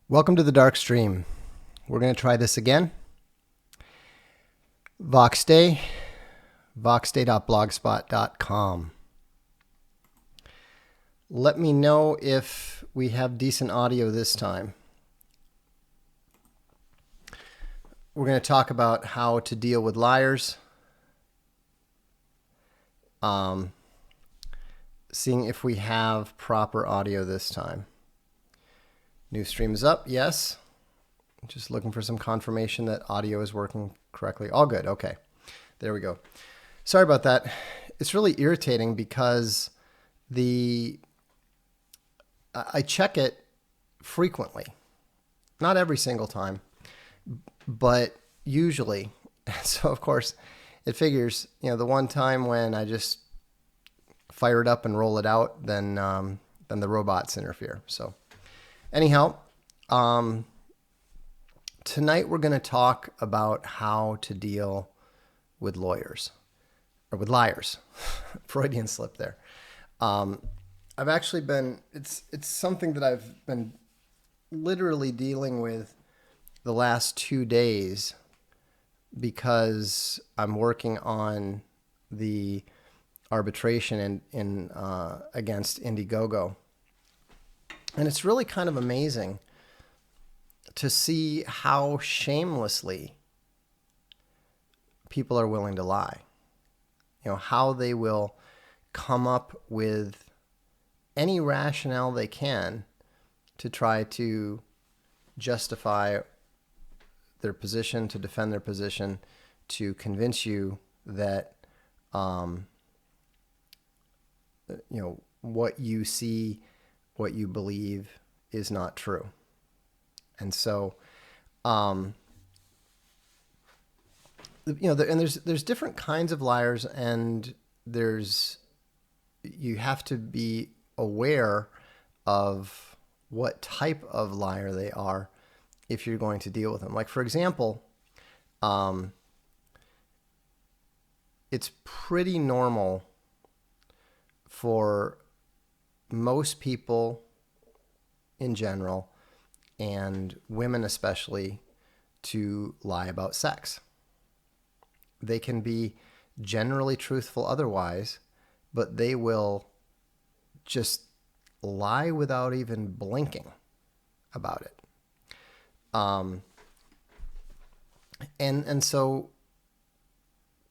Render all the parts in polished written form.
Welcome to the Darkstream. We're going to try this again. Voxday, voxday.blogspot.com. Let me know if we have decent audio this time. We're going to talk about how to deal with liars. Seeing if we have proper audio this time. New stream is up, yes. Just looking for some confirmation that audio is working correctly. All good, okay. There we go. Sorry about that. It's really irritating because I check it frequently. Not every single time, but usually. So of course, it figures, the one time when I just fire it up and roll it out, then the robots interfere. So anyhow, tonight we're going to talk about how to deal with lawyers or with liars. Freudian slip there. I've actually been, it's something that I've been literally dealing with the last 2 days because I'm working on the arbitration in against Indiegogo. And it's really kind of amazing to see how shamelessly people are willing to lie. How they will come up with any rationale they can to try to justify their position, to defend their position, to convince you that what you see, what you believe is not true. And so, and there's different kinds of liars, and you have to be aware of what type of liar they are if you're going to deal with them. Like, for example, it's pretty normal for most people in general, and women especially, to lie about sex. They can be generally truthful otherwise, but they will just lie without even blinking about it. And so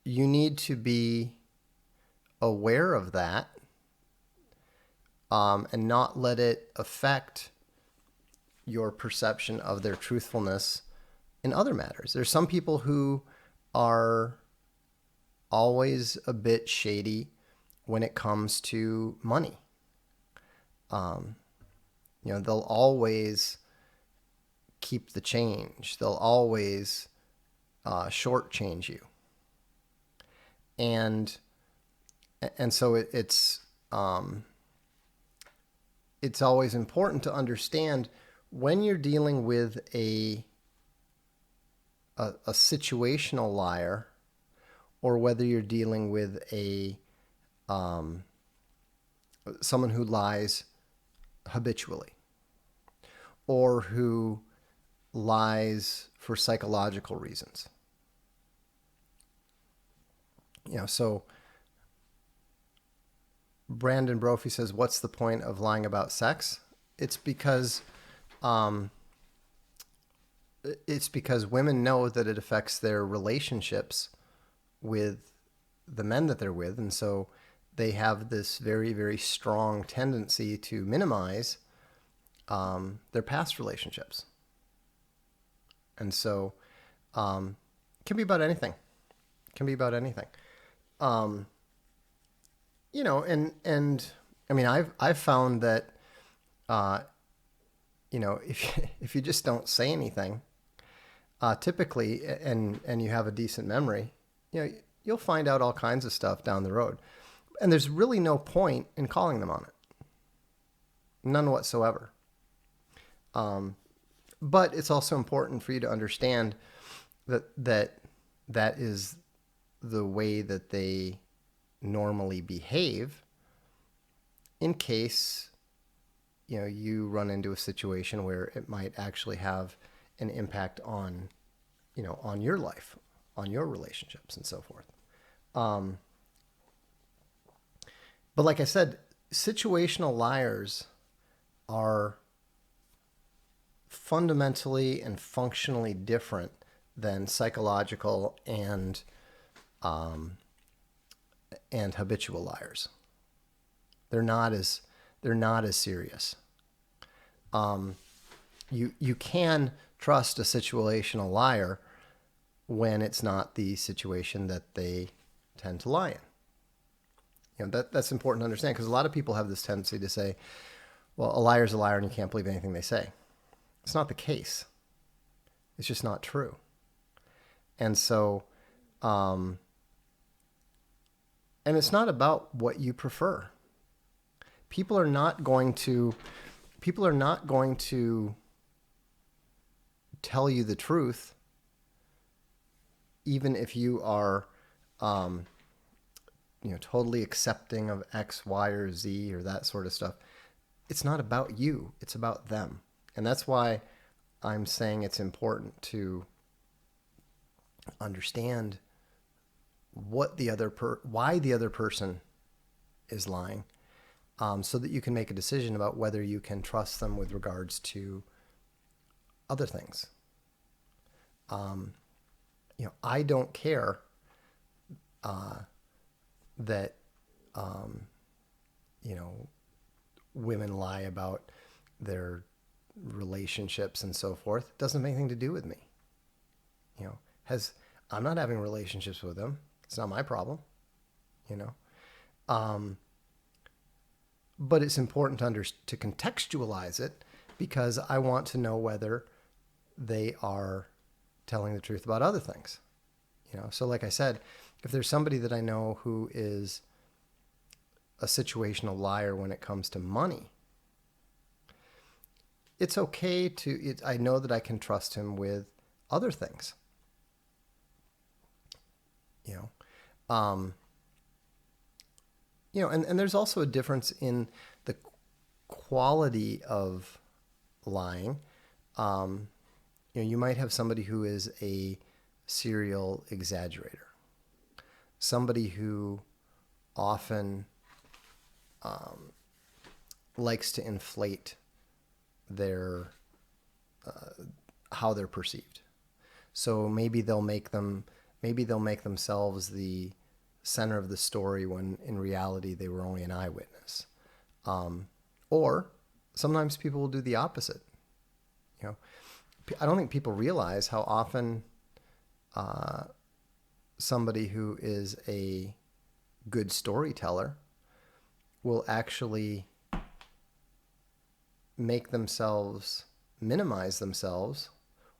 you need to be aware of that, and not let it affect your perception of their truthfulness in other matters. There's some people who are always a bit shady when it comes to money. They'll always keep the change. They'll always shortchange you. And so it's always important to understand when you're dealing with a situational liar, or whether you're dealing with someone who lies habitually, or who lies for psychological reasons. So Brandon Brophy says, what's the point of lying about sex? It's because women know that it affects their relationships with the men that they're with, and so they have this very, very strong tendency to minimize their past relationships. And so it can be about anything. It can be about anything. And I mean, I've found that if you just don't say anything, typically, and you have a decent memory, you'll find out all kinds of stuff down the road. And there's really no point in calling them on it. None whatsoever. But it's also important for you to understand that is the way that they normally behave, in case you run into a situation where it might actually have an impact on, on your life, on your relationships and so forth. But like I said, situational liars are fundamentally and functionally different than psychological and habitual liars. They're not as serious. You can trust a situational liar when it's not the situation that they tend to lie in. That's important to understand, because a lot of people have this tendency to say, well, a liar's a liar and you can't believe anything they say. It's not the case. It's just not true. And so, and it's not about what you prefer. People are not going to tell you the truth, even if you are, totally accepting of X, Y, or Z or that sort of stuff. It's not about you. It's about them. And that's why I'm saying it's important to understand why the other person is lying, so that you can make a decision about whether you can trust them with regards to other things. I don't care that women lie about their relationships and so forth. It doesn't have anything to do with me. I'm not having relationships with them. It's not my problem. But it's important to contextualize it, because I want to know whether they are telling the truth about other things. So like I said, if there's somebody that I know who is a situational liar when it comes to money, it's okay I know that I can trust him with other things. And there's also a difference in the quality of lying. You might have somebody who is a serial exaggerator, somebody who often likes to inflate their how they're perceived. So maybe they'll make themselves the center of the story when in reality they were only an eyewitness. Or sometimes people will do the opposite. I don't think people realize how often somebody who is a good storyteller will actually minimize themselves,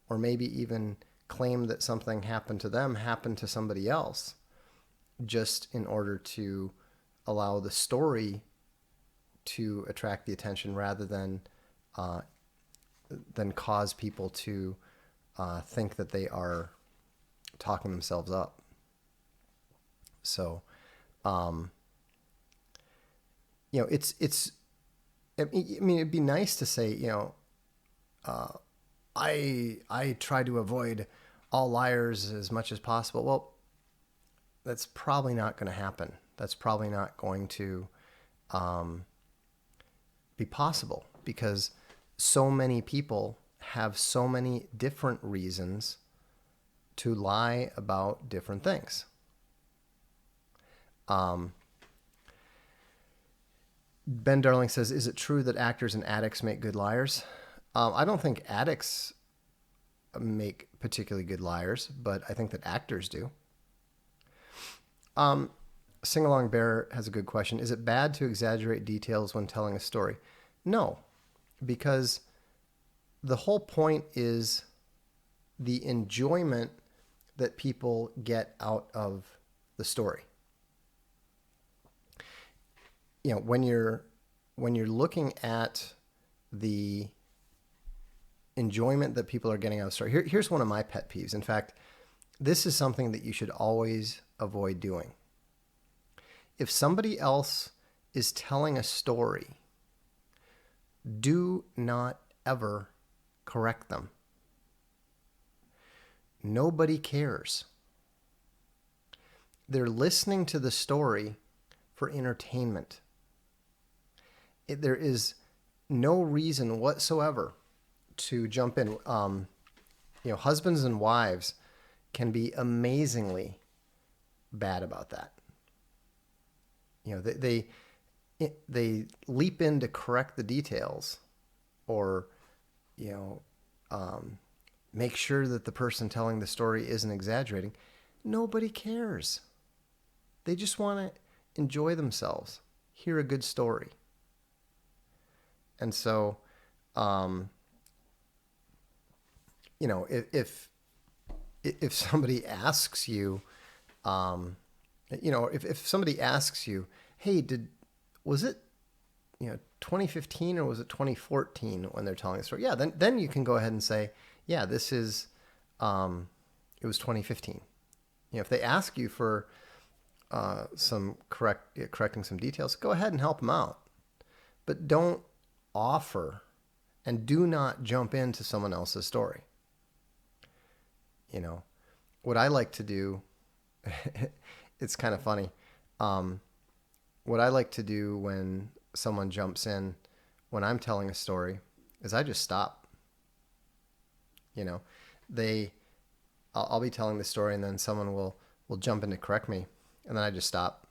or maybe even claim that something happened to them happened to somebody else, just in order to allow the story to attract the attention, rather than cause people to think that they are talking themselves up. So, it's. I mean, it'd be nice to say, I try to avoid all liars as much as possible. Well, that's probably not going to happen. That's probably not going to be possible, because so many people have so many different reasons to lie about different things. Ben Darling says, is it true that actors and addicts make good liars? I don't think addicts make particularly good liars, but I think that actors do. Sing Along Bear has a good question. Is it bad to exaggerate details when telling a story? No, because the whole point is the enjoyment that people get out of the story. When you're looking at the enjoyment that people are getting out of the story, here's one of my pet peeves. In fact, this is something that you should always avoid doing. If somebody else is telling a story do not ever correct them. Nobody cares. They're listening to the story for entertainment. There is no reason whatsoever to jump in. Husbands and wives can be amazingly bad about that. They leap in to correct the details, or make sure that the person telling the story isn't exaggerating. Nobody cares. They just want to enjoy themselves, hear a good story. And so, if somebody asks you, if somebody asks you, hey, was it 2015 or was it 2014 when they're telling the story? Yeah, then you can go ahead and say, yeah, this is it was 2015. If they ask you for correcting some details, go ahead and help them out, but don't offer and do not jump into someone else's story. What I like to do, it's kind of funny. What I like to do when someone jumps in when I'm telling a story is I just stop. I'll be telling the story and then someone will jump in to correct me, and then I just stop.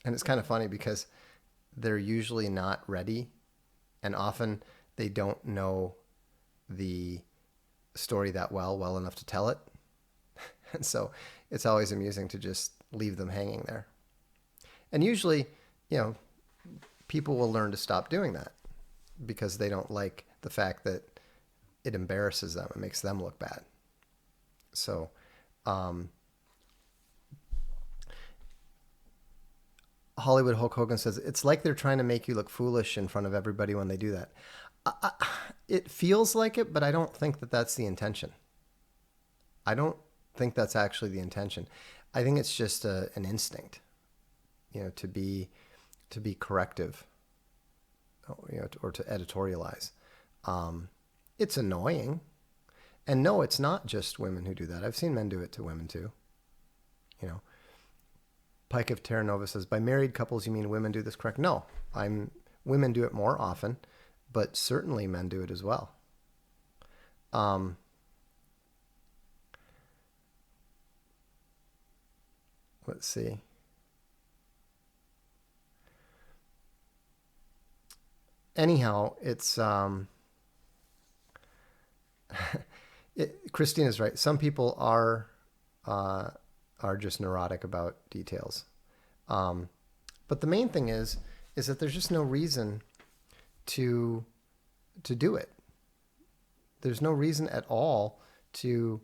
And it's kind of funny because they're usually not ready, and often they don't know the story that well enough to tell it. And so it's always amusing to just leave them hanging there. And usually, people will learn to stop doing that because they don't like the fact that it embarrasses them. It makes them look bad. So, Hollywood Hulk Hogan says, it's like they're trying to make you look foolish in front of everybody when they do that. It feels like it, but I don't think that that's the intention. I don't think that's actually the intention. I think it's just an instinct, to be corrective, or to editorialize. It's annoying. And no, it's not just women who do that. I've seen men do it to women too. Pike of Terra Nova says, by married couples, you mean women do this correct? No, women do it more often, but certainly men do it as well. Let's see. Anyhow, it's Christina's right. Some people are just neurotic about details. But the main thing is that there's just no reason to do it. There's no reason at all to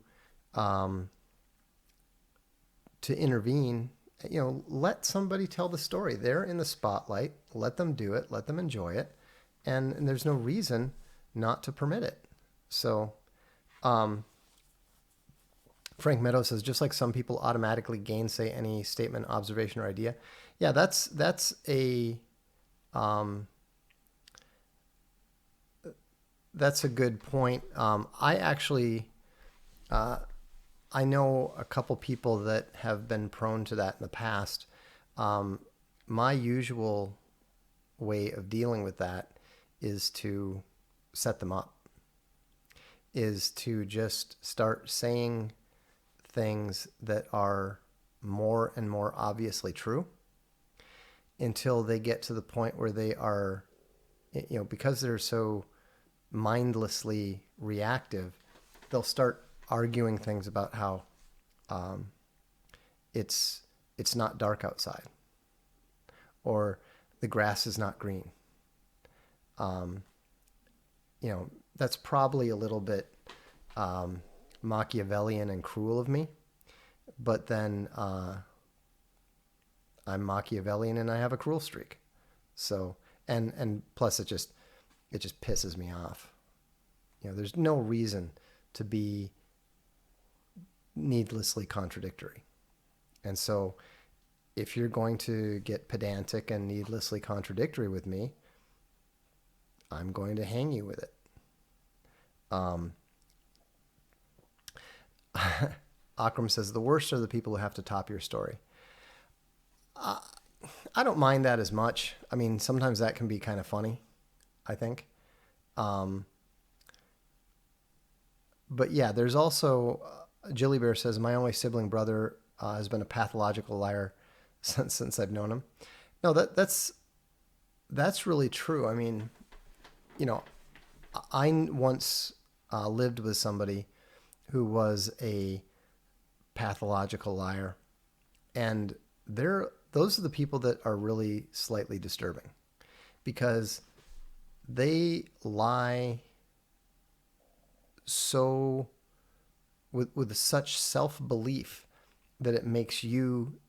intervene. Let somebody tell the story. They're in the spotlight. Let them do it. Let them enjoy it. And there's no reason not to permit it. So, Frank Meadows says, just like some people automatically gainsay any statement, observation, or idea. Yeah, that's a good point. I actually, I know a couple people that have been prone to that in the past. My usual way of dealing with that is to set them up, is to just start saying things that are more and more obviously true until they get to the point where they are, because they're so mindlessly reactive, they'll start arguing things about how it's not dark outside, or the grass is not green. That's probably a little bit Machiavellian and cruel of me, but then I'm Machiavellian and I have a cruel streak. So, and plus it just pisses me off. There's no reason to be needlessly contradictory. And so if you're going to get pedantic and needlessly contradictory with me, I'm going to hang you with it. Um, Akram says the worst are the people who have to top your story. I don't mind that as much. I mean, sometimes that can be kind of funny, I think. Um, but yeah, there's also Jilly Bear says my only sibling brother has been a pathological liar since I've known him. No, that's really true. I mean, you know, I once lived with somebody who was a pathological liar, and those are the people that are really slightly disturbing because they lie so with such self-belief that it makes you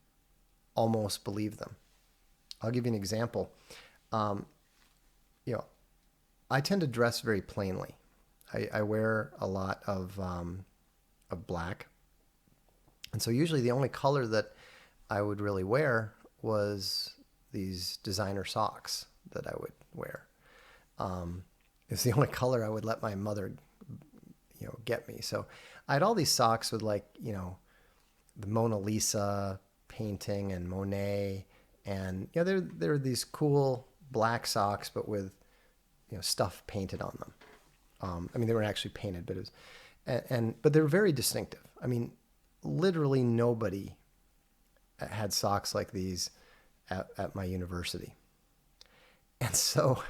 almost believe them. I'll give you an example. Um, you know, I tend to dress very plainly. I wear a lot of black, and so usually the only color that I would really wear was these designer socks that I would wear. It's the only color I would let my mother, get me. So I had all these socks with the Mona Lisa painting and Monet, and they're these cool black socks, but with stuff painted on them. I mean, they weren't actually painted, but it was, but they're very distinctive. I mean, literally nobody had socks like these at my university. And so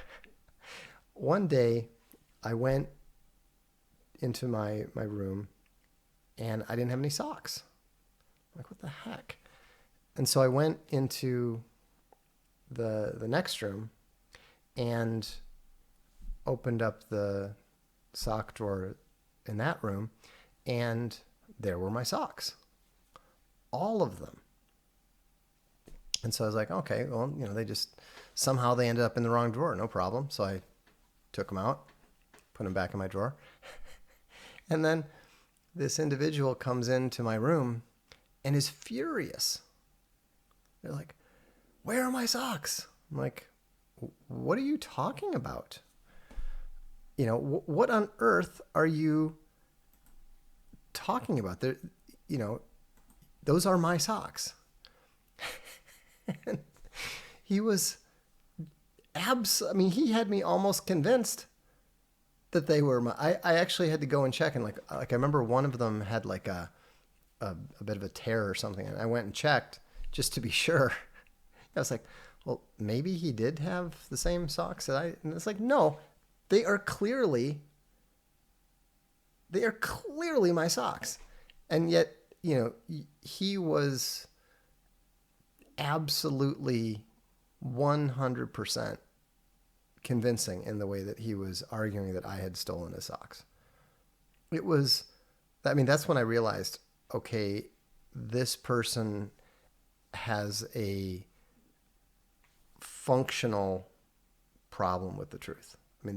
one day I went into my room and I didn't have any socks. I'm like, what the heck? And so I went into the next room and opened up the sock drawer in that room, and there were my socks, all of them. And so I was like, okay, well, they just somehow they ended up in the wrong drawer, no problem. So I took them out, put them back in my drawer, and then this individual comes into my room and is furious. They're like, where are my socks? I'm like, what are you talking about? What on earth are you talking about? Those are my socks. And he was I mean, he had me almost convinced that they were my. I actually had to go and check, and I remember one of them had like a bit of a tear or something, and I went and checked just to be sure. I was like, well, maybe he did have the same socks that I. And it's like, no, they are clearly my socks, and yet he was absolutely 100% convincing in the way that he was arguing that I had stolen his socks. It was, I mean, that's when I realized, okay, this person has a functional problem with the truth. I mean,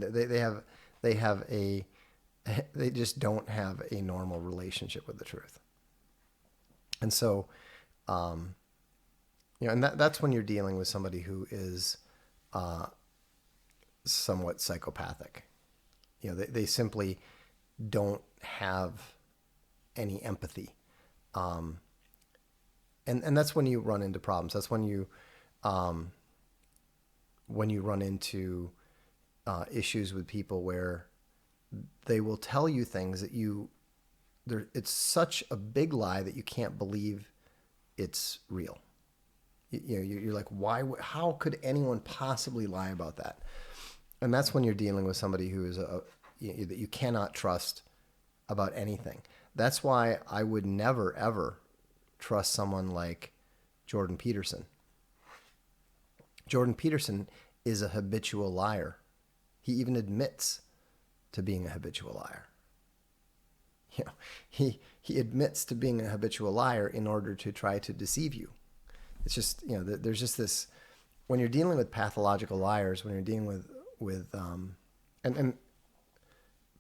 they just don't have a normal relationship with the truth. And so, and that's when you're dealing with somebody who is somewhat psychopathic. They simply don't have any empathy. And that's when you run into problems. That's when you run into issues with people where they will tell you things that it's such a big lie that you can't believe it's real. You're like, why? How could anyone possibly lie about that? And that's when you're dealing with somebody who is that you cannot trust about anything. That's why I would never ever trust someone like Jordan Peterson. Jordan Peterson is a habitual liar. He even admits to being a habitual liar. He admits to being a habitual liar in order to try to deceive you. It's just, there's just this, when you're dealing with pathological liars, when you're dealing with and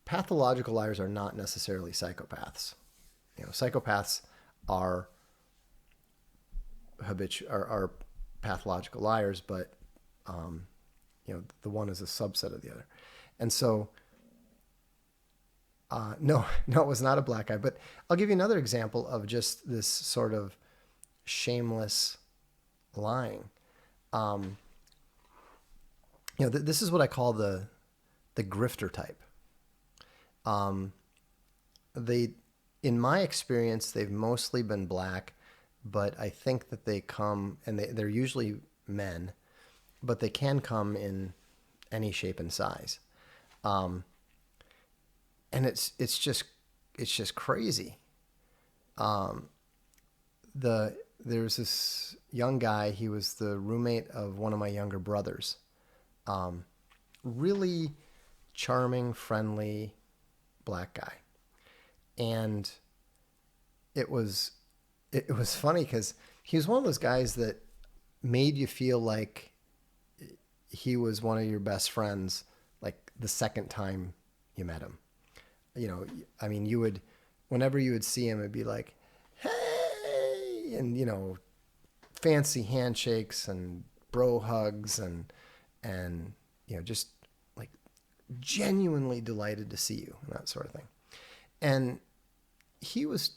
pathological liars are not necessarily psychopaths. Psychopaths are pathological liars, but the one is a subset of the other. And so, no, no, it was not a black guy. But I'll give you another example of just this sort of shameless lying. Um, this is what I call the grifter type. Um, they, in my experience, they've mostly been black, but I think that they come, and they're usually men, but they can come in any shape and size. Um, and it's just crazy. Um, there's this young guy. He was the roommate of one of my younger brothers. Um, Really charming, friendly black guy, and it was it was funny because he was one of those guys that made you feel like he was one of your best friends, like the second time you met him. I mean, whenever you would see him, it'd be like, hey, and fancy handshakes and bro hugs and just like genuinely delighted to see you and that sort of thing. And he was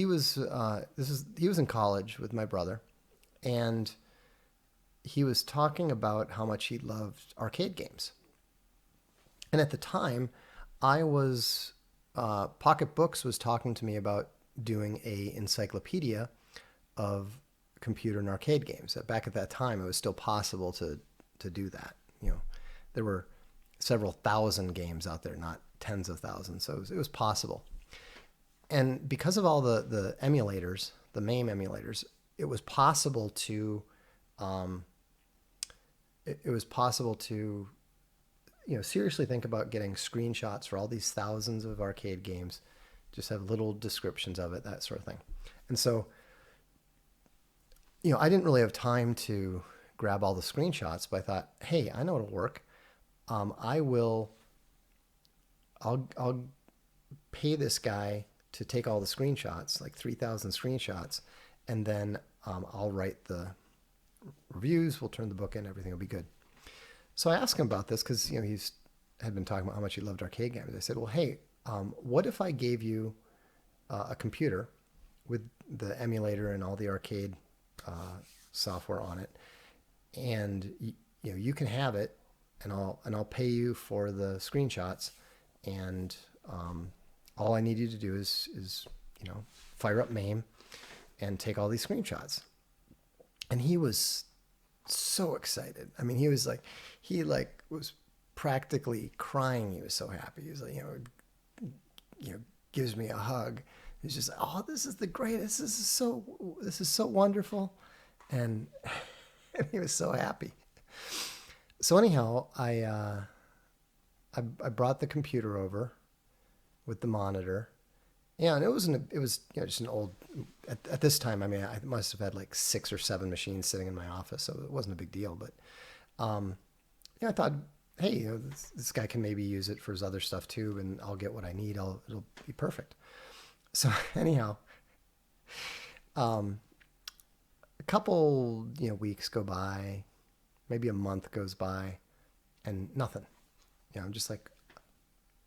in college with my brother, and he was talking about how much he loved arcade games. And at the time, I was Pocket Books was talking to me about doing a encyclopedia of computer and arcade games. Back at that time, it was still possible to do that. There were several thousand games out there, not tens of thousands, so it was possible. And because of all the emulators, the MAME emulators, it was possible to um, it was possible to seriously think about getting screenshots for all these thousands of arcade games, just have little descriptions of it, that sort of thing. And so, I didn't really have time to grab all the screenshots, but I thought, hey, I know it'll work. I will. I'll pay this guy to take all the screenshots, like 3,000 screenshots, and then I'll write the reviews. We'll turn the book in. Everything will be good. So I asked him about this because he's had been talking about how much he loved arcade games. I said, well, hey, what if I gave you a computer with the emulator and all the arcade software on it, and you can have it, and I'll pay you for the screenshots, and all I need you to do is fire up MAME and take all these screenshots. And he was so excited. I mean, he was like, was practically crying. He was so happy. He was like, gives me a hug. He's just like, oh, this is the greatest. This is so wonderful. And, and he was so happy. So anyhow, I brought the computer over with the monitor. Yeah, and it was just an old. At this time, I mean, I must have had like 6 or 7 machines sitting in my office, so it wasn't a big deal. But I thought, hey, this guy can maybe use it for his other stuff too, and I'll get what I need. It'll be perfect. So anyhow, a couple weeks go by, maybe a month goes by, and nothing. I'm just like,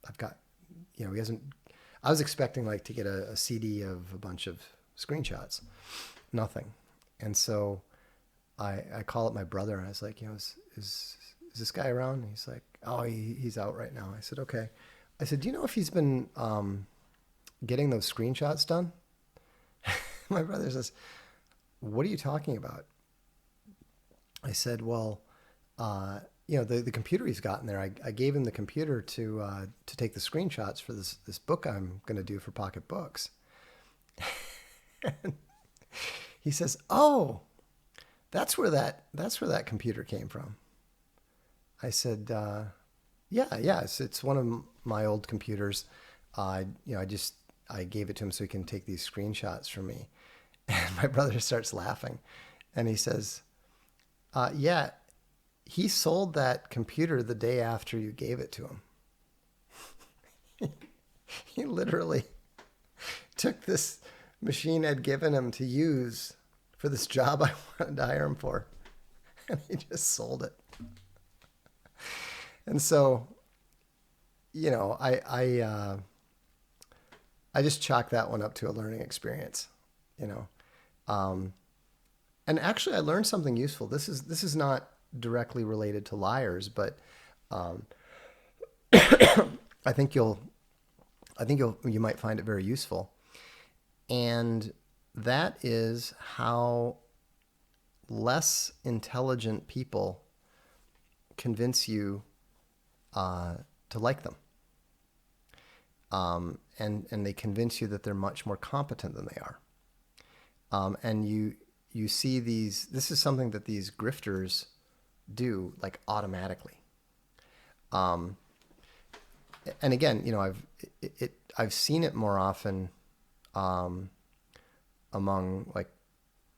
I've got, he hasn't. I was expecting like to get a CD of a bunch of screenshots, nothing. And so I call up my brother and I was like, is this guy around? And he's like, oh, he's out right now. I said, okay. I said, do you know if he's been getting those screenshots done? My brother says, what are you talking about? I said, well, the computer he's got in there, I gave him the computer to take the screenshots for this book I'm going to do for Pocket Books. And he says, oh, that's where that computer came from. I said, yeah, it's one of my old computers. I gave it to him so he can take these screenshots for me. And my brother starts laughing, and he says, yeah, he sold that computer the day after you gave it to him. He literally took this machine I'd given him to use for this job I wanted to hire him for, and he just sold it. And so you know, I just chalk that one up to a learning experience, you know. Um, and actually, I learned something useful. This is not directly related to liars, but um, I think you'll you might find it very useful. And that is how less intelligent people convince you to like them. And they convince you that they're much more competent than they are. And you see these. This is something that these grifters do like automatically. Um, and again, you know, I've seen it more often um, among like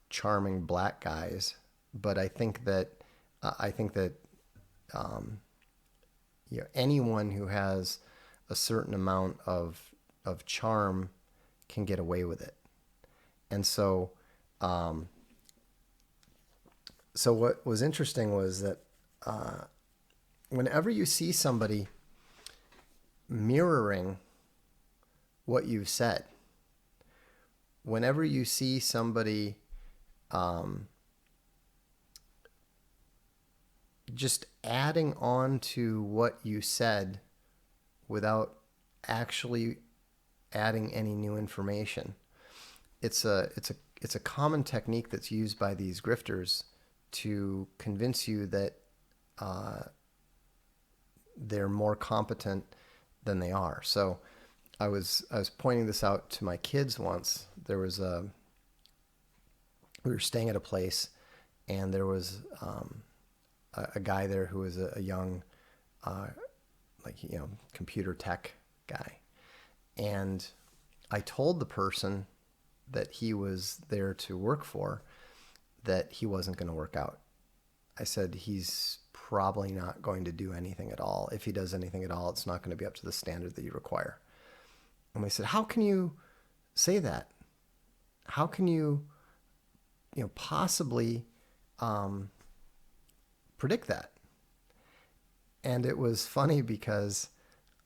charming black guys, but I think that um, you know, anyone who has a certain amount of charm can get away with it. And um, so what was interesting was that uh, whenever you see somebody mirroring what you've said, whenever you see somebody um, just adding on to what you said without actually adding any new information, it's a common technique that's used by these grifters to convince you that uh, they're more competent than they are. So I was pointing this out to my kids once. We were staying at a place, and there was a guy there who was a young uh, like, you know, computer tech guy, and I told the person that he was there to work for that he wasn't going to work out. I said he's probably not going to do anything at all. If he does anything at all, it's not going to be up to the standard that you require. And they said, "How can you say that? How can you know, possibly um, predict that?" And it was funny because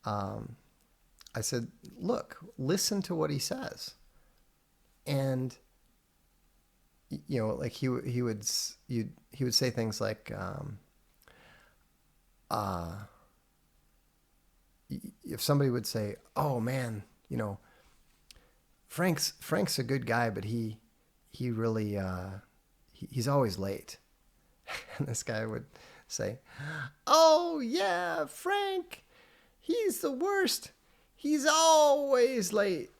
um, I said, "Look, listen to what he says." And you know, like he would say things like, uh, if somebody would say, "Oh man, you know, Frank's a good guy, but he really he's always late." And this guy would say, "Oh yeah, Frank, he's the worst. He's always late.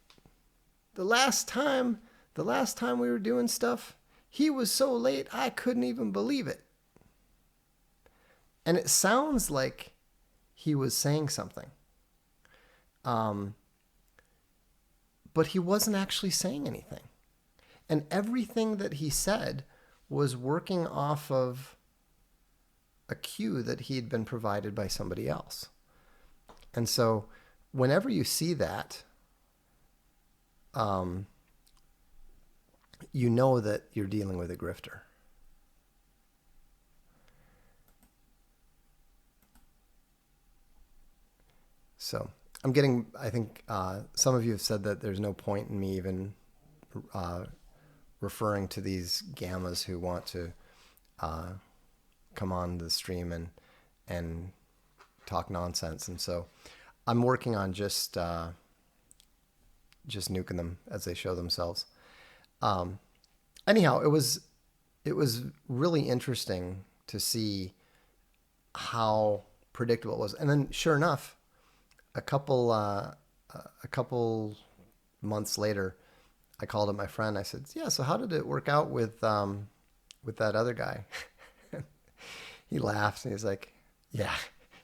The last time the last time we were doing stuff, he was so late I couldn't even believe it." And it sounds like he was saying something. Um, but he wasn't actually saying anything. And everything that he said was working off of a cue that he had been provided by somebody else. And so whenever you see that, um, you know that you're dealing with a grifter. So I think some of you have said that there's no point in me even uh, referring to these gammas who want to uh, come on the stream and talk nonsense. And so I'm working on just nuking them as they show themselves. Anyhow, it was really interesting to see how predictable it was. And then, sure enough, a couple months later, I called up my friend. I said, "Yeah, so how did it work out with that other guy?" He laughed and he's like, "Yeah,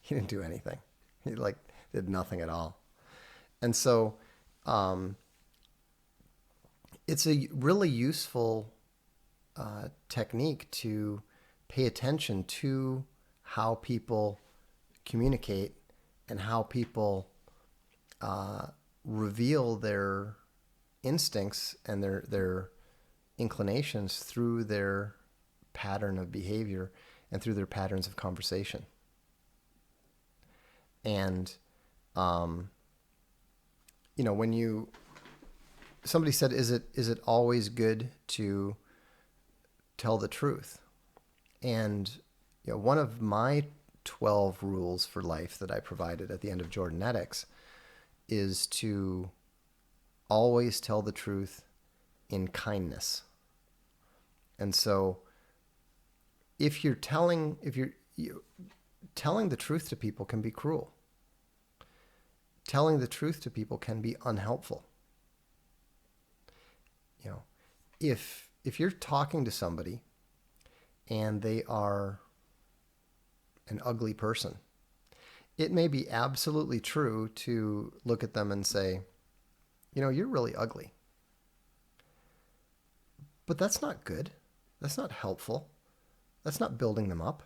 he didn't do anything. He like did nothing at all." And so, um, it's a really useful technique to pay attention to how people communicate and how people uh, reveal their instincts and their inclinations through their pattern of behavior and through their patterns of conversation. And Um, when somebody said, is it always good to tell the truth? And one of my 12 rules for life that I provided at the end of Jordanetics is to always tell the truth in kindness. And so if you're telling the truth to people can be cruel. Telling the truth to people can be unhelpful. If you're talking to somebody and they are an ugly person, it may be absolutely true to look at them and say, you're really ugly. But that's not good. That's not helpful. That's not building them up.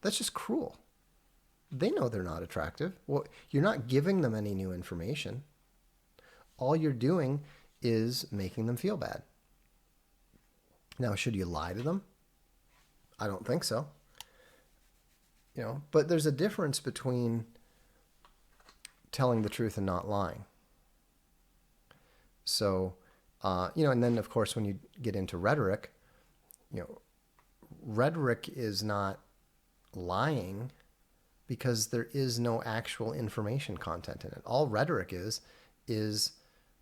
That's just cruel. They know they're not attractive. Well, you're not giving them any new information. All you're doing is making them feel bad. Now, should you lie to them? I don't think so. But there's a difference between telling the truth and not lying. So, and then of course, when you get into rhetoric, rhetoric is not lying because there is no actual information content in it. All rhetoric is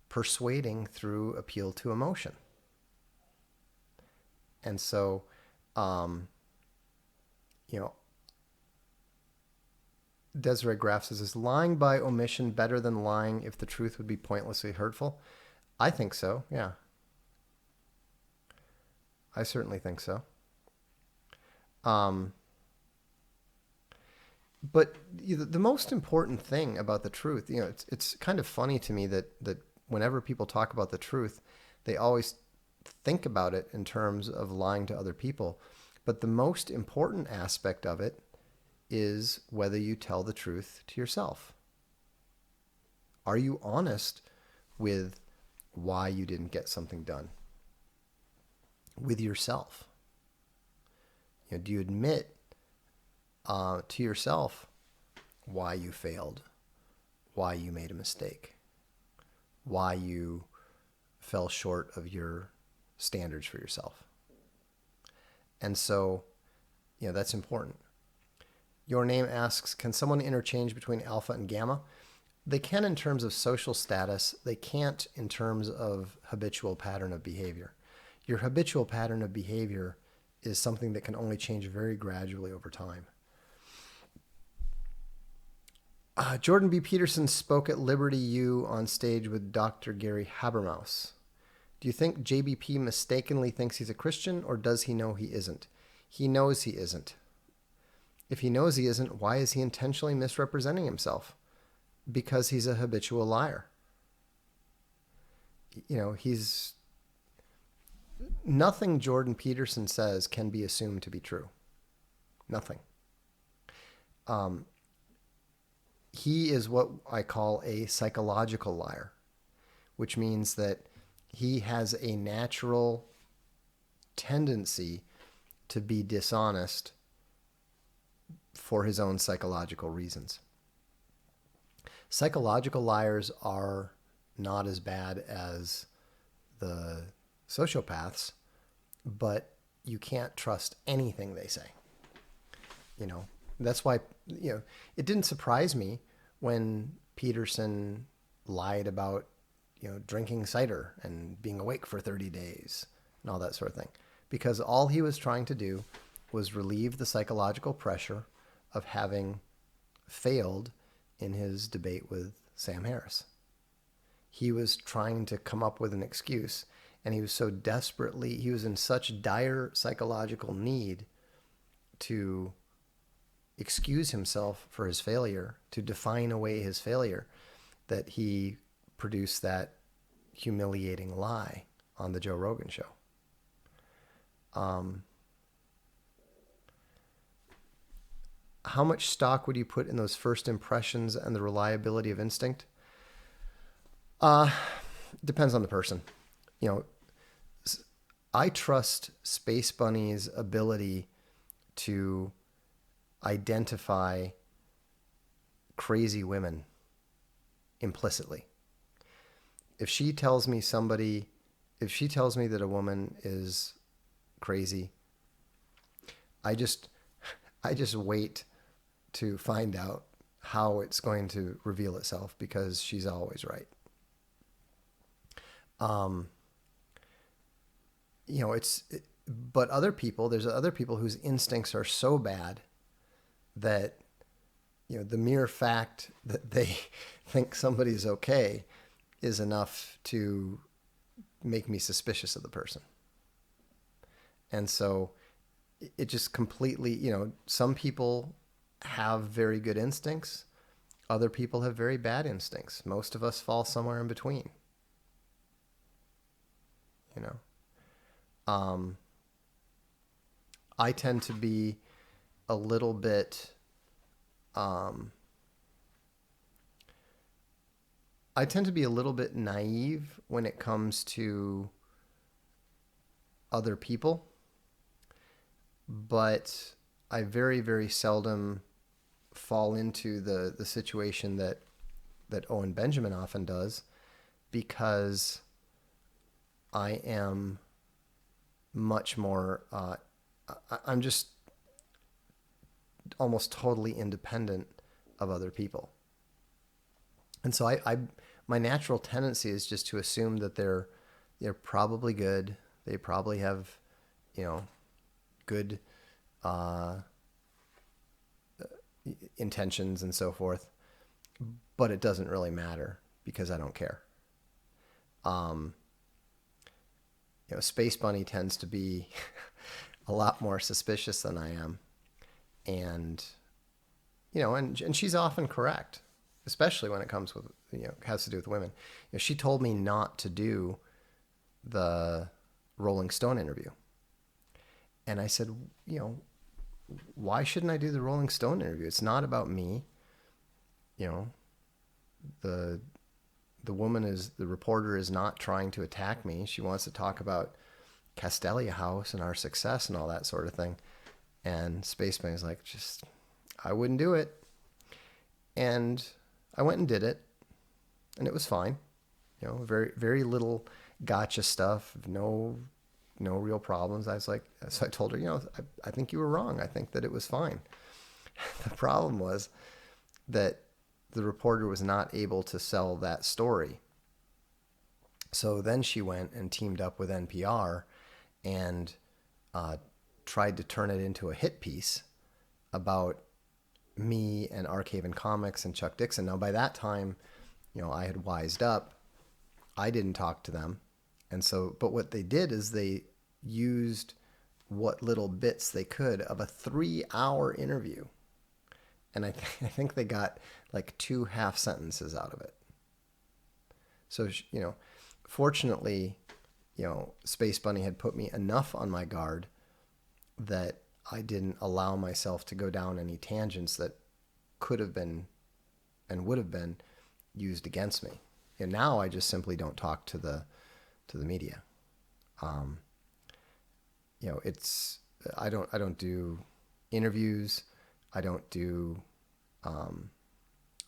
persuading through appeal to emotion. And so, Desiree Graff says, is lying by omission better than lying if the truth would be pointlessly hurtful? I think so, yeah. I certainly think so. But the most important thing about the truth, it's kind of funny to me that whenever people talk about the truth, they always think about it in terms of lying to other people. But the most important aspect of it is whether you tell the truth to yourself. Are you honest with why you didn't get something done? With yourself? Do you admit to yourself why you failed, why you made a mistake, why you fell short of your standards for yourself? And so, that's important. Your Name asks, can someone interchange between alpha and gamma? They can in terms of social status. They can't in terms of habitual pattern of behavior. Your habitual pattern of behavior is something that can only change very gradually over time. Jordan B. Peterson spoke at Liberty U on stage with Dr. Gary Habermas. Do you think JBP mistakenly thinks he's a Christian, or does he know he isn't? He knows he isn't. If he knows he isn't, why is he intentionally misrepresenting himself? Because he's a habitual liar. Nothing Jordan Peterson says can be assumed to be true. Nothing. He is what I call a psychological liar, which means that he has a natural tendency to be dishonest for his own psychological reasons. Psychological liars are not as bad as the sociopaths, but you can't trust anything they say. That's why, it didn't surprise me when Peterson lied about, drinking cider and being awake for 30 days and all that sort of thing, because all he was trying to do was relieve the psychological pressure of having failed in his debate with Sam Harris. He was trying to come up with an excuse, and he was in such dire psychological need to excuse himself for his failure, to define away his failure, that he produced that humiliating lie on the Joe Rogan show. How much stock would you put in those first impressions and the reliability of instinct? Depends on the person. I trust Space Bunny's ability to identify crazy women implicitly. If she tells me that a woman is crazy, I just wait to find out how it's going to reveal itself, because she's always right. Um, but there's other people whose instincts are so bad that, the mere fact that they think somebody's okay is enough to make me suspicious of the person. And so it just completely, some people have very good instincts. Other people have very bad instincts. Most of us fall somewhere in between. You know, I tend to be a little bit, naive when it comes to other people, but I very, very seldom fall into the situation that Owen Benjamin often does, because I am much more, I'm just almost totally independent of other people. And so my natural tendency is just to assume that they're probably good. They probably have, good intentions and so forth, but it doesn't really matter because I don't care. Space Bunny tends to be a lot more suspicious than I am, and and she's often correct, especially when it comes with has to do with women. She told me not to do the Rolling Stone interview, and I said, why shouldn't I do the Rolling Stone interview? It's not about me. The reporter is not trying to attack me. She wants to talk about Castelia House and our success and all that sort of thing. And Spaceman is like, I wouldn't do it. And I went and did it, and it was fine. Very, very little gotcha stuff. No real problems. So I told her, I think you were wrong. I think that it was fine. The problem was that the reporter was not able to sell that story. So then she went and teamed up with NPR and tried to turn it into a hit piece about me and Arkhaven Comics and Chuck Dixon. Now, by that time, I had wised up. I didn't talk to them. And so, but what they did is they used what little bits they could of a 3-hour interview. And I think they got like 2 half sentences out of it. So, fortunately, Space Bunny had put me enough on my guard that I didn't allow myself to go down any tangents that could have been and would have been used against me. And now I just simply don't talk to the media. I don't do interviews. I don't do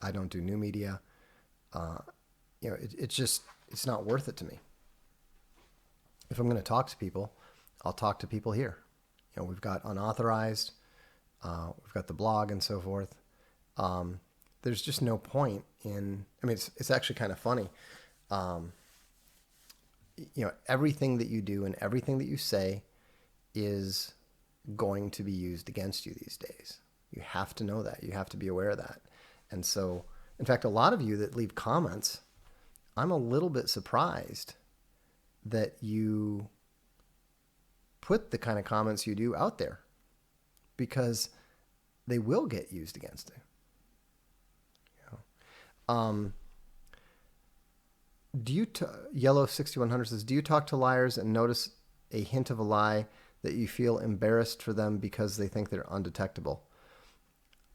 new media. It's not worth it to me. If I'm going to talk to people, I'll talk to people here. We've got unauthorized, we've got the blog and so forth. There's just no point in, it's actually kind of funny. Everything that you do and everything that you say is going to be used against you these days. You have to know that. You have to be aware of that. And so, in fact, a lot of you that leave comments, I'm a little bit surprised that you put the kind of comments you do out there, because they will get used against you. Yellow 6100 says, do you talk to liars and notice a hint of a lie that you feel embarrassed for them because they think they're undetectable?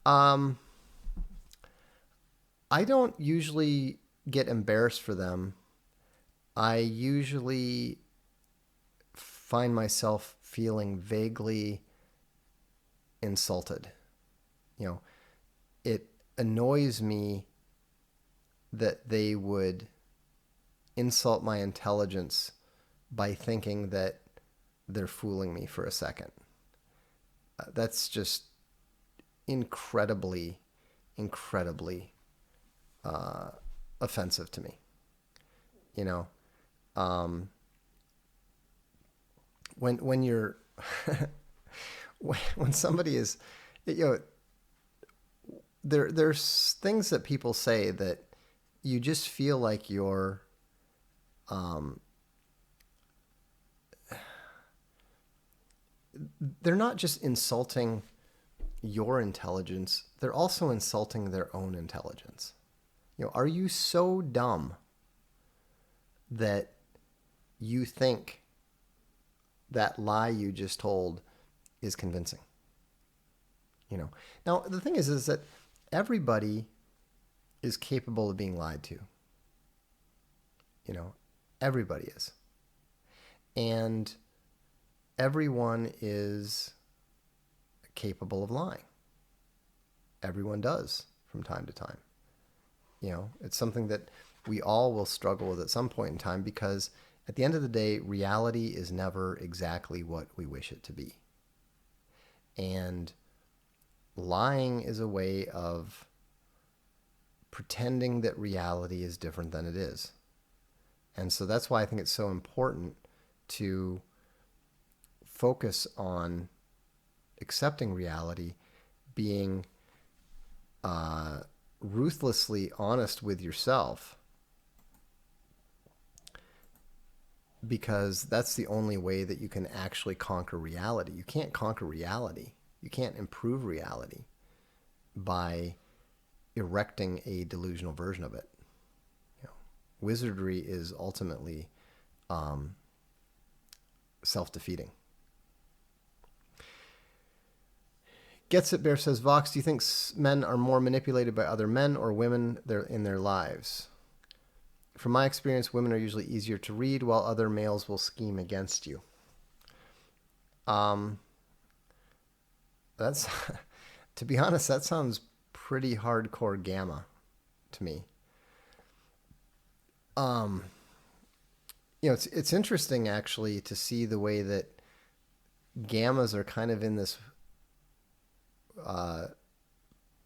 I don't usually get embarrassed for them. I usually find myself feeling vaguely insulted. It annoys me that they would insult my intelligence by thinking that they're fooling me for a second. That's just incredibly, incredibly offensive to me. You know, um, when you're when somebody is, you know, there's things that people say that you just feel like you're um, they're not just insulting your intelligence, they're also insulting their own intelligence. You know, are you so dumb that you think that lie you just told is convincing? You know. Now the thing is that everybody is capable of being lied to. You know, everybody is. And everyone is capable of lying. Everyone does from time to time. You know, it's something that we all will struggle with at some point in time, because at the end of the day, reality is never exactly what we wish it to be. And lying is a way of pretending that reality is different than it is. And so that's why I think it's so important to focus on accepting reality, being ruthlessly honest with yourself, because that's the only way that you can actually conquer reality. You can't conquer reality. You can't improve reality by erecting a delusional version of it. You know, wizardry is ultimately self-defeating. Gets It Bear says, Vox, do you think men are more manipulated by other men or women in their lives? From my experience, women are usually easier to read, while other males will scheme against you. That's, to be honest, that sounds pretty hardcore gamma to me. You know, it's interesting actually to see the way that gammas are kind of in this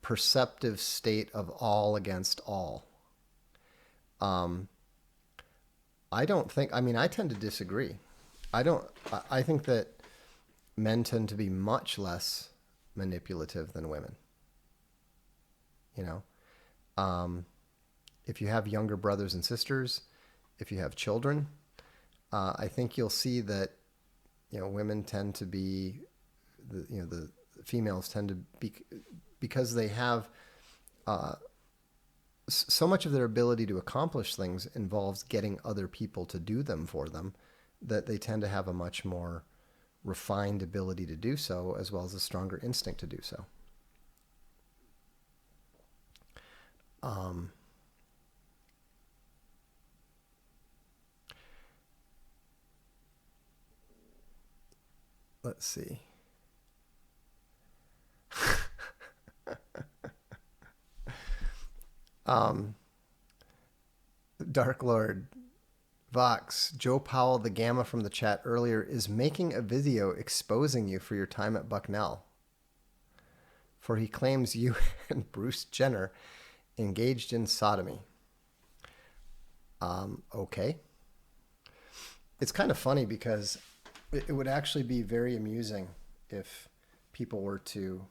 perceptive state of all against all. I don't think, I mean, I tend to disagree. I think that men tend to be much less manipulative than women. You know, if you have younger brothers and sisters, if you have children, I think you'll see that, you know, women tend to be, the females tend to be, because they have so much of their ability to accomplish things involves getting other people to do them for them, that they tend to have a much more refined ability to do so, as well as a stronger instinct to do so. Let's see. Dark Lord, Vox, Joe Powell, the Gamma from the chat earlier, is making a video exposing you for your time at Bucknell. For he claims you and Bruce Jenner engaged in sodomy. Okay. It's kind of funny because it would actually be very amusing if people were to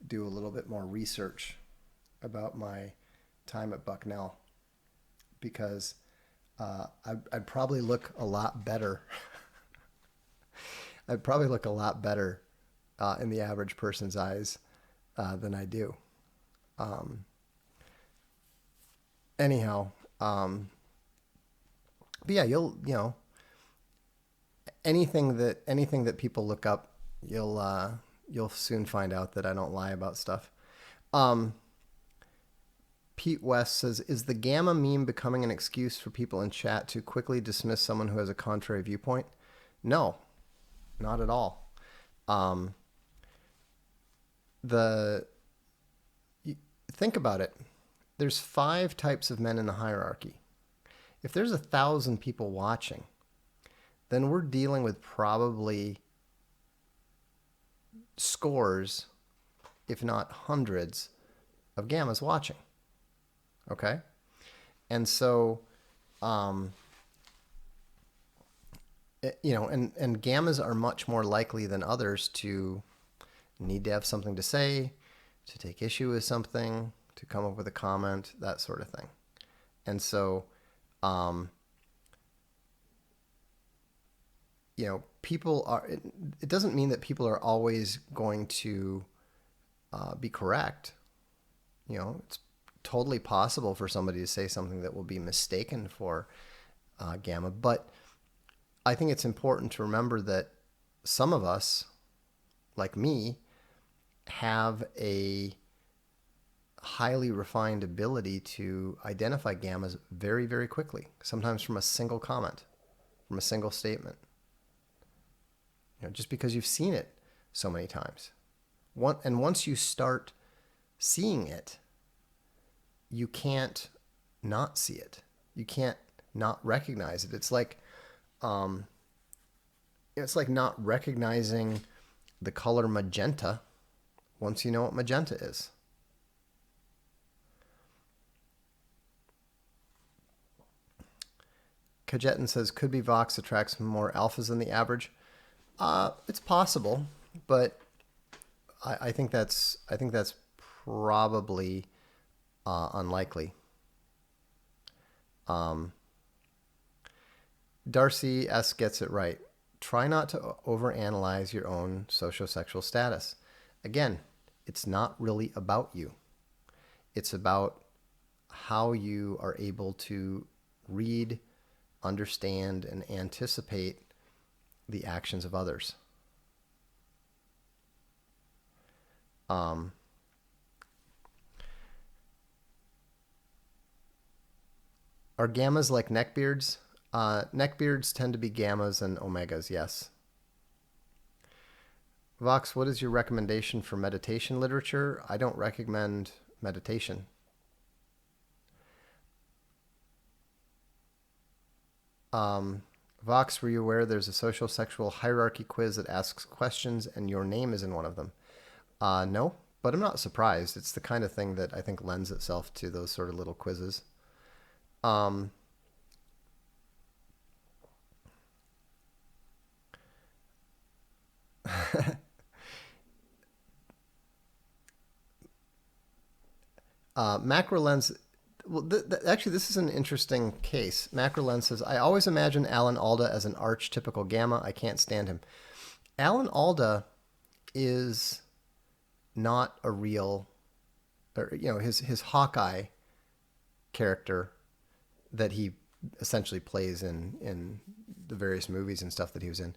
do a little bit more research about my time at Bucknell, because I'd probably look a lot better. I'd probably look a lot better in the average person's eyes than I do. Anyhow, but yeah, you know, anything that people look up, you'll soon find out that I don't lie about stuff. Pete West says, is the gamma meme becoming an excuse for people in chat to quickly dismiss someone who has a contrary viewpoint? No, not at all. Think about it. there's 5 types of men in the hierarchy. If there's 1,000 people watching, then we're dealing with probably scores, if not hundreds, of gammas watching. Okay? And so, um, and gammas are much more likely than others to need to have something to say, to take issue with something, to come up with a comment, that sort of thing. And so, um, people are, it doesn't mean that people are always going to be correct. It's totally possible for somebody to say something that will be mistaken for gamma. But I think it's important to remember that some of us, like me, have a highly refined ability to identify gammas very, very quickly, sometimes from a single comment, from a single statement. Just because you've seen it so many times. And once you start seeing it, you can't not see it. You can't not recognize it. It's like not recognizing the color magenta once you know what magenta is. Kajetan says, could be Vox attracts more alphas than the average. It's possible, but I think that's probably unlikely. Darcy S gets it right. Try not to overanalyze your own sociosexual status. Again, it's not really about you. It's about how you are able to read, understand, and anticipate the actions of others. Are gammas like neckbeards? Neckbeards tend to be gammas and omegas, yes. Vox, what is your recommendation for meditation literature? I don't recommend meditation. Vox, were you aware there's a social sexual hierarchy quiz that asks questions and your name is in one of them? No, but I'm not surprised. It's the kind of thing that I think lends itself to those sort of little quizzes. Macro lens. Well, actually, this is an interesting case. Macro lens says, I always imagine Alan Alda as an archetypical gamma. I can't stand him. Alan Alda is not a real, or his Hawkeye character that he essentially plays in the various movies and stuff that he was in.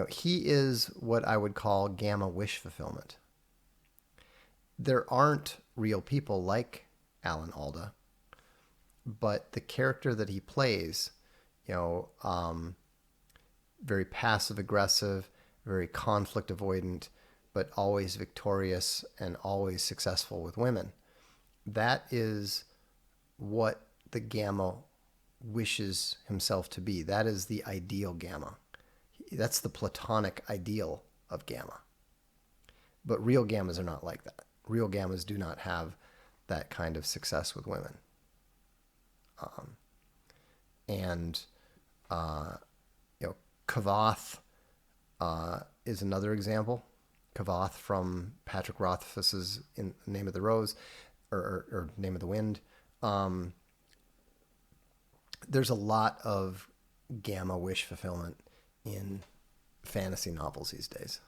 He is what I would call gamma wish fulfillment. There aren't real people like Alan Alda, but the character that he plays, very passive aggressive, very conflict avoidant, but always victorious and always successful with women. That is what the gamma wishes himself to be. That is the ideal gamma. That's the platonic ideal of gamma. But real gammas are not like that. Real gammas do not have that kind of success with women. Kavoth is another example. Kavoth from Patrick Rothfuss's In the Name of the Rose, or Name of the Wind. There's a lot of gamma wish fulfillment in fantasy novels these days.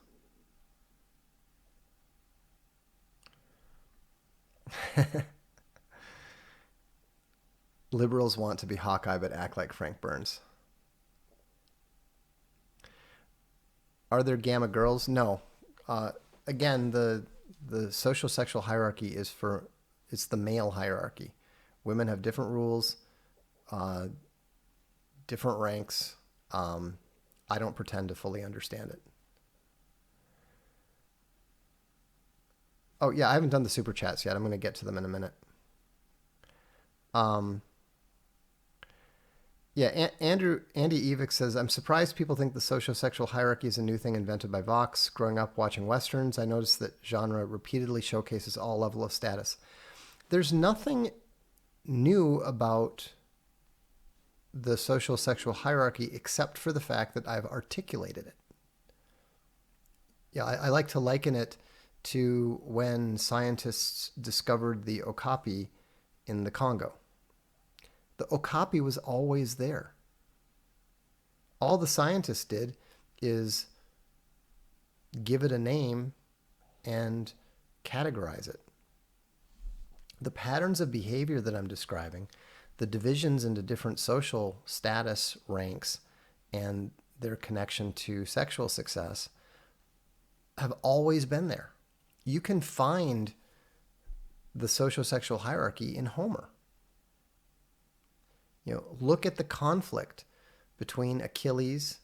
Liberals want to be Hawkeye but act like Frank Burns. Are there gamma girls? No. Again, the social sexual hierarchy it's the male hierarchy. Women have different rules, different ranks. I don't pretend to fully understand it. Oh, yeah, I haven't done the super chats yet. I'm going to get to them in a minute. Um, yeah, Andy Evick says, I'm surprised people think the sociosexual hierarchy is a new thing invented by Vox. Growing up watching Westerns, I noticed that genre repeatedly showcases all level of status. There's nothing new about the social sexual hierarchy except for the fact that I've articulated it. Yeah, I like to liken it to when scientists discovered the okapi in the Congo. The okapi was always there. All the scientists did is give it a name and categorize it. The patterns of behavior that I'm describing, the divisions into different social status ranks, and their connection to sexual success have always been there. You can find the social-sexual hierarchy in Homer. Look at the conflict between Achilles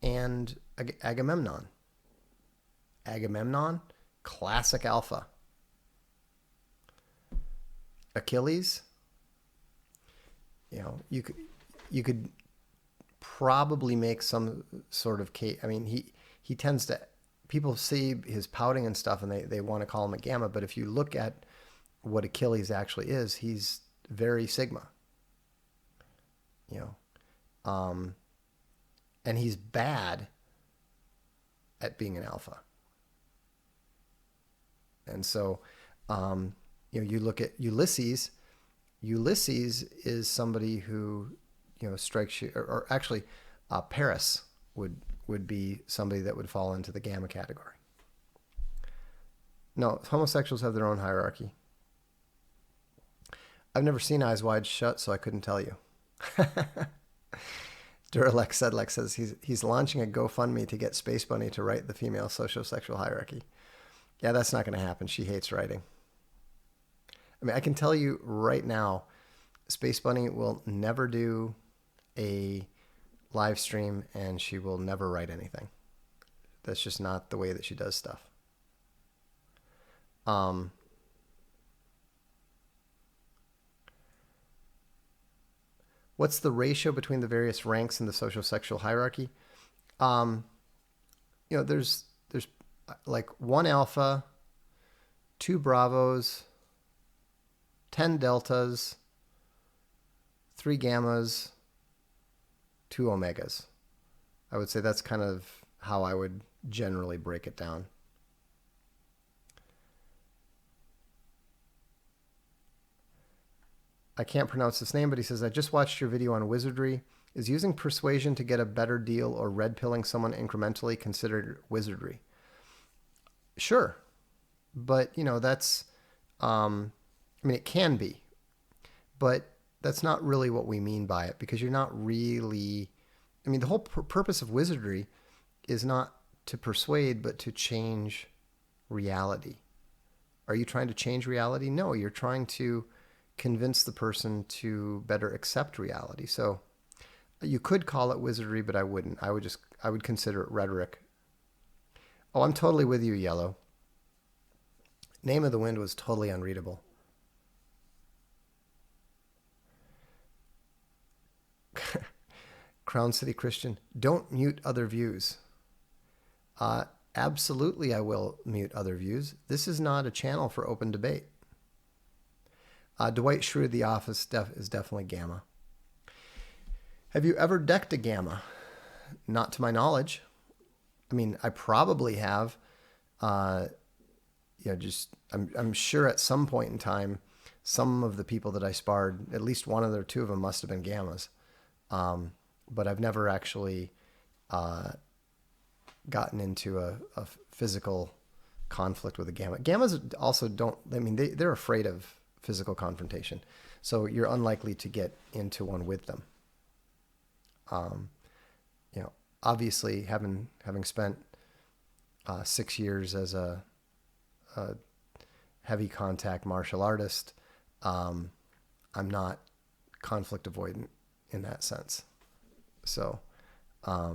and Agamemnon. Agamemnon, classic alpha. Achilles, you could probably make some sort of case. I mean, he tends to, people see his pouting and stuff and they want to call him a gamma, but if you look at what Achilles actually is, he's very sigma. And he's bad at being an alpha. And so, you look at Ulysses. Ulysses is somebody who, strikes you, or actually, Paris would be somebody that would fall into the gamma category. No, homosexuals have their own hierarchy. I've never seen Eyes Wide Shut, so I couldn't tell you. Duralex Sedlex says he's launching a GoFundMe to get Space Bunny to write the female sociosexual hierarchy. Yeah, that's not going to happen. She hates writing. I mean, I can tell you right now, Space Bunny will never do a live stream and she will never write anything. That's just not the way that she does stuff. What's the ratio between the various ranks in the social-sexual hierarchy? There's like 1 alpha, 2 bravos, 10 deltas, 3 gammas, 2 omegas. I would say that's kind of how I would generally break it down. I can't pronounce this name, but he says, I just watched your video on wizardry. Is using persuasion to get a better deal or red pilling someone incrementally considered wizardry? Sure. But, that's, it can be. But that's not really what we mean by it, because you're not really, the whole purpose of wizardry is not to persuade, but to change reality. Are you trying to change reality? No, you're trying to convince the person to better accept reality. So you could call it wizardry, but I wouldn't. I would consider it rhetoric. Oh, I'm totally with you, Yellow. Name of the Wind was totally unreadable. Crown City Christian, don't mute other views. Absolutely, I will mute other views. This is not a channel for open debate. Dwight Schrute, The Office, is definitely gamma. Have you ever decked a gamma? Not to my knowledge. I probably have. I'm sure at some point in time, some of the people that I sparred, at least one or two of them must have been gammas. But I've never actually gotten into a physical conflict with a gamma. Gammas also don't, they're afraid of physical confrontation. So you're unlikely to get into one with them. Obviously having spent 6 years as a heavy contact martial artist, I'm not conflict avoidant in that sense. So, I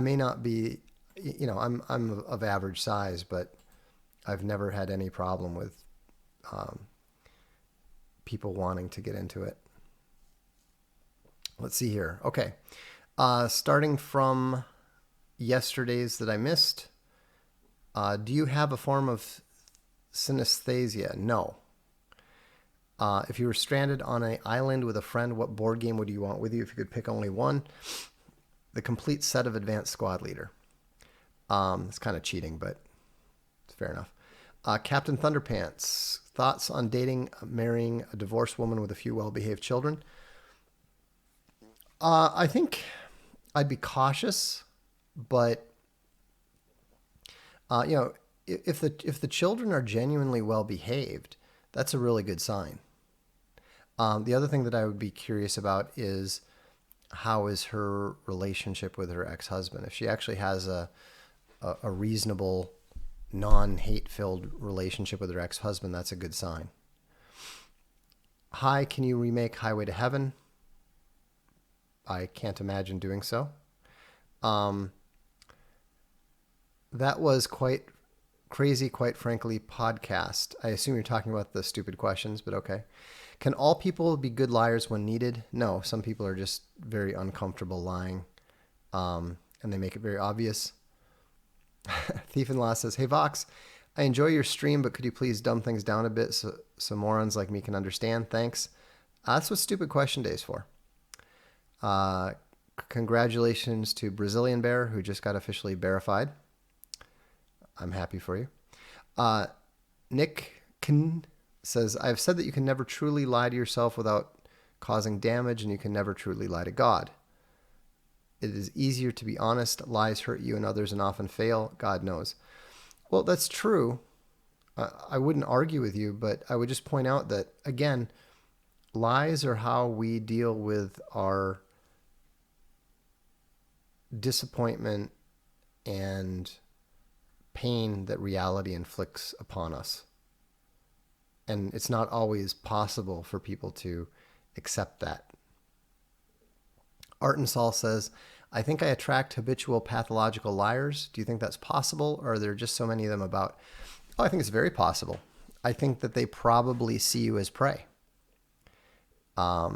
may not be, I'm of average size, but I've never had any problem with people wanting to get into it. Let's see here. Okay. Starting from yesterday's that I missed, do you have a form of synesthesia? No. If you were stranded on an island with a friend, what board game would you want with you if you could pick only one? The complete set of Advanced Squad Leader. It's kind of cheating, but it's fair enough. Captain Thunderpants, thoughts on dating, marrying a divorced woman with a few well-behaved children? I think I'd be cautious, but if the children are genuinely well-behaved, that's a really good sign. The other thing that I would be curious about is how is her relationship with her ex-husband? If she actually has a reasonable, non-hate-filled relationship with her ex-husband, that's a good sign. Hi, can you remake Highway to Heaven? I can't imagine doing so. That was quite crazy, quite frankly, podcast. I assume you're talking about the stupid questions, but okay. Can all people be good liars when needed? No, some people are just very uncomfortable lying, and they make it very obvious. Thief in Law says, hey, Vox, I enjoy your stream, but could you please dumb things down a bit so morons like me can understand? Thanks. That's what Stupid Question Day is for. Congratulations to Brazilian Bear, who just got officially bearified. I'm happy for you. Nick Kn says, I've said that you can never truly lie to yourself without causing damage, and you can never truly lie to God. It is easier to be honest. Lies hurt you and others and often fail. God knows. Well, that's true. I wouldn't argue with you, but I would just point out that, again, lies are how we deal with our disappointment and pain that reality inflicts upon us. And it's not always possible for people to accept that. Art and Saul says, I think I attract habitual pathological liars. Do you think that's possible, or are there just so many of them about? Oh, I think it's very possible. I think that they probably see you as prey. I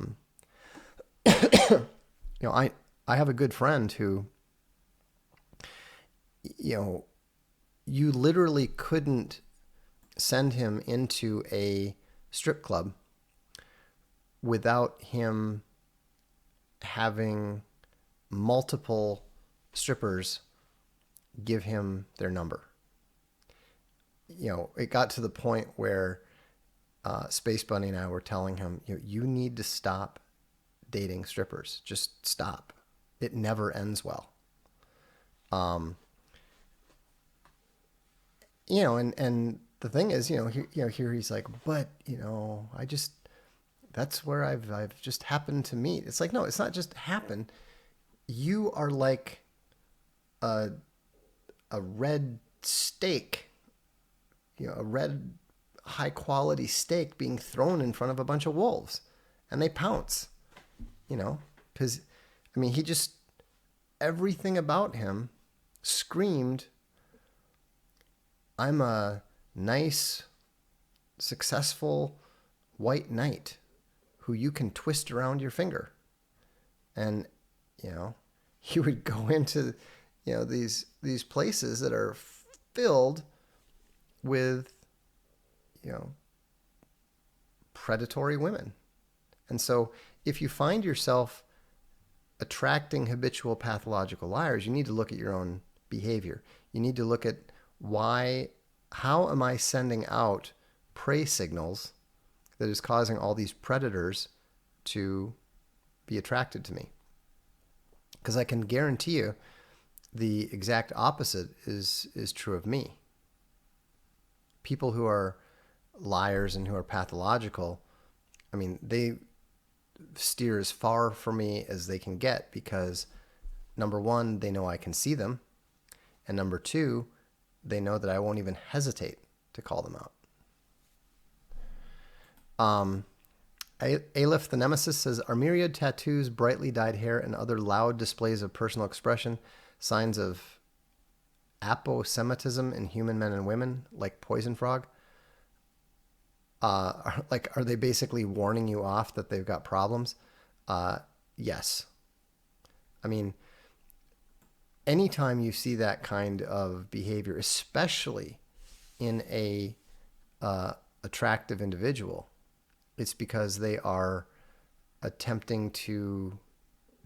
have a good friend who, you literally couldn't send him into a strip club without him having multiple strippers give him their number. It got to the point where Space Bunny and I were telling him, you need to stop dating strippers. Just stop. It never ends well. And the thing is, here he's like, but, that's where I've just happened to meet. It's like, no, it's not just happen. You are like a red steak, a red high quality steak being thrown in front of a bunch of wolves, and they pounce, because, he just, everything about him screamed, I'm a nice, successful white knight who you can twist around your finger. And, he would go into, these places that are filled with, predatory women. And so if you find yourself attracting habitual pathological liars, you need to look at your own behavior. You need to look at how am I sending out prey signals that is causing all these predators to be attracted to me? Because I can guarantee you the exact opposite is true of me. People who are liars and who are pathological, they steer as far from me as they can get, because number one, they know I can see them, and number two, they know that I won't even hesitate to call them out. Aleph the Nemesis says, are myriad tattoos, brightly dyed hair, and other loud displays of personal expression signs of aposematism in human men and women, like poison frog? Are they basically warning you off that they've got problems? Yes. I mean, anytime you see that kind of behavior, especially in a attractive individual, it's because they are attempting to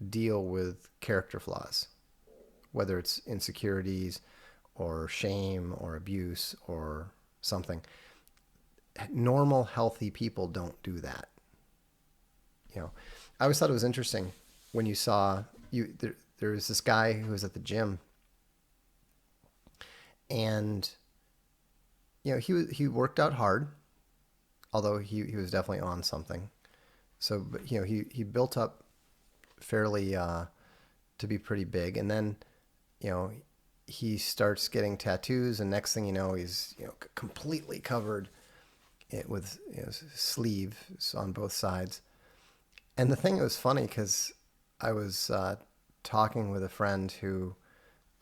deal with character flaws, whether it's insecurities or shame or abuse or something. Normal, healthy people don't do that. I always thought it was interesting when you saw there was this guy who was at the gym, and he worked out hard, although he was definitely on something. So, but he built up fairly to be pretty big, and then you know he starts getting tattoos, and next thing you know, he's completely covered it with sleeves on both sides. And the thing that was funny, because I was talking with a friend who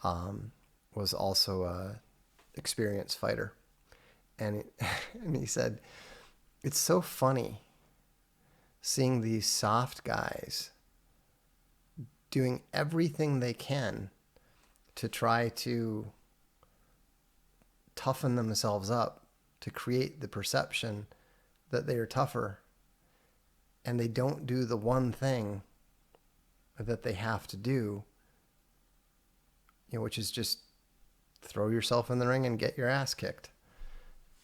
was also a experienced fighter, and and he said it's so funny seeing these soft guys doing everything they can to try to toughen themselves up to create the perception that they are tougher, and they don't do the one thing that they have to do, which is just throw yourself in the ring and get your ass kicked.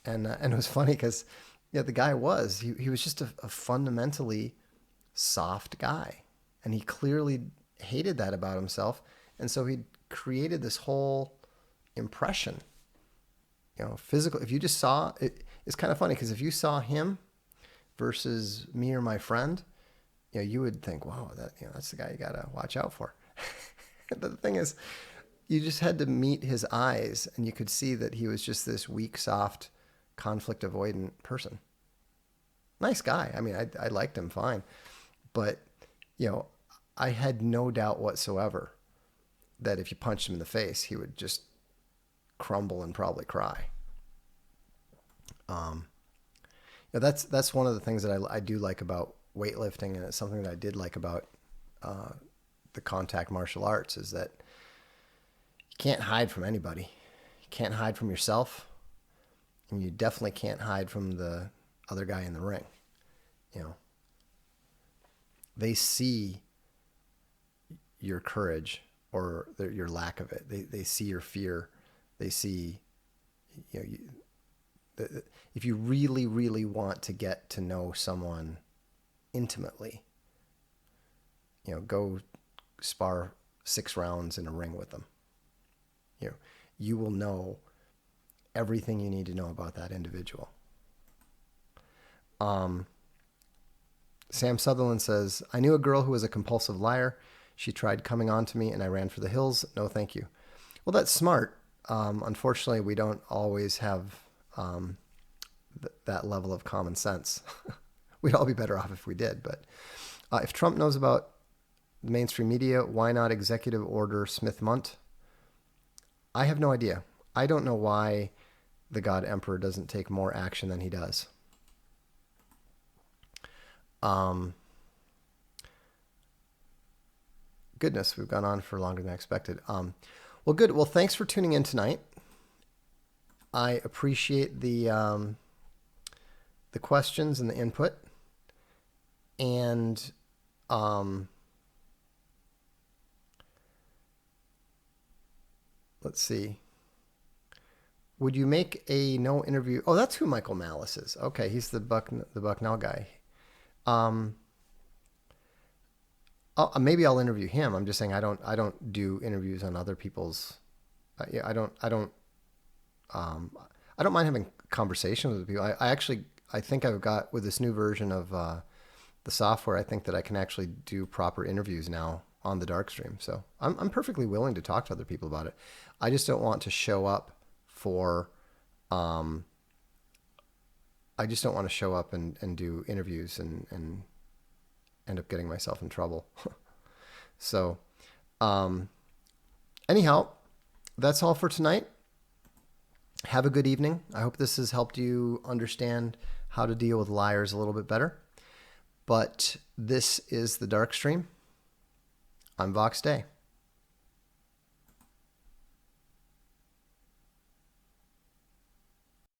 And it was funny because the guy he was just a fundamentally soft guy, and he clearly hated that about himself, and so he created this whole impression, physical. If you just saw it, it's kind of funny because if you saw him versus me or my friend, you would think, wow, that's the guy you gotta watch out for. But the thing is, you just had to meet his eyes, and you could see that he was just this weak, soft, conflict avoidant person. Nice guy. I mean, I liked him fine, but I had no doubt whatsoever that if you punched him in the face, he would just crumble and probably cry. That's one of the things that I do like about weightlifting, and it's something that I did like about the contact martial arts, is that you can't hide from anybody. You can't hide from yourself, and you definitely can't hide from the other guy in the ring. They see your courage or your lack of it. They see your fear. They see, if you really, really want to get to know someone intimately, go spar 6 rounds in a ring with them. You will know everything you need to know about that individual. Sam Sutherland says, I knew a girl who was a compulsive liar. She tried coming on to me and I ran for the hills. No, thank you. Well, that's smart. Unfortunately, we don't always have that level of common sense. We'd all be better off if we did. But if Trump knows about the mainstream media, why not executive order Smith-Munt? I have no idea. I don't know why the God Emperor doesn't take more action than he does. Goodness, we've gone on for longer than I expected. Well, good. Well, thanks for tuning in tonight. I appreciate the questions and the input. And let's see. Would you make a no interview? Oh, that's who Michael Malice is. Okay, he's the Bucknell guy. Maybe I'll interview him. I'm just saying I don't do interviews on other people's. I don't mind having conversations with people. I think I've got, with this new version of the software, I think that I can actually do proper interviews now on the Darkstream. So I'm perfectly willing to talk to other people about it. I just don't want to show up for. I just don't want to show up and do interviews and end up getting myself in trouble. So, anyhow, that's all for tonight. Have a good evening. I hope this has helped you understand how to deal with liars a little bit better. But this is the Darkstream. I'm Vox Day.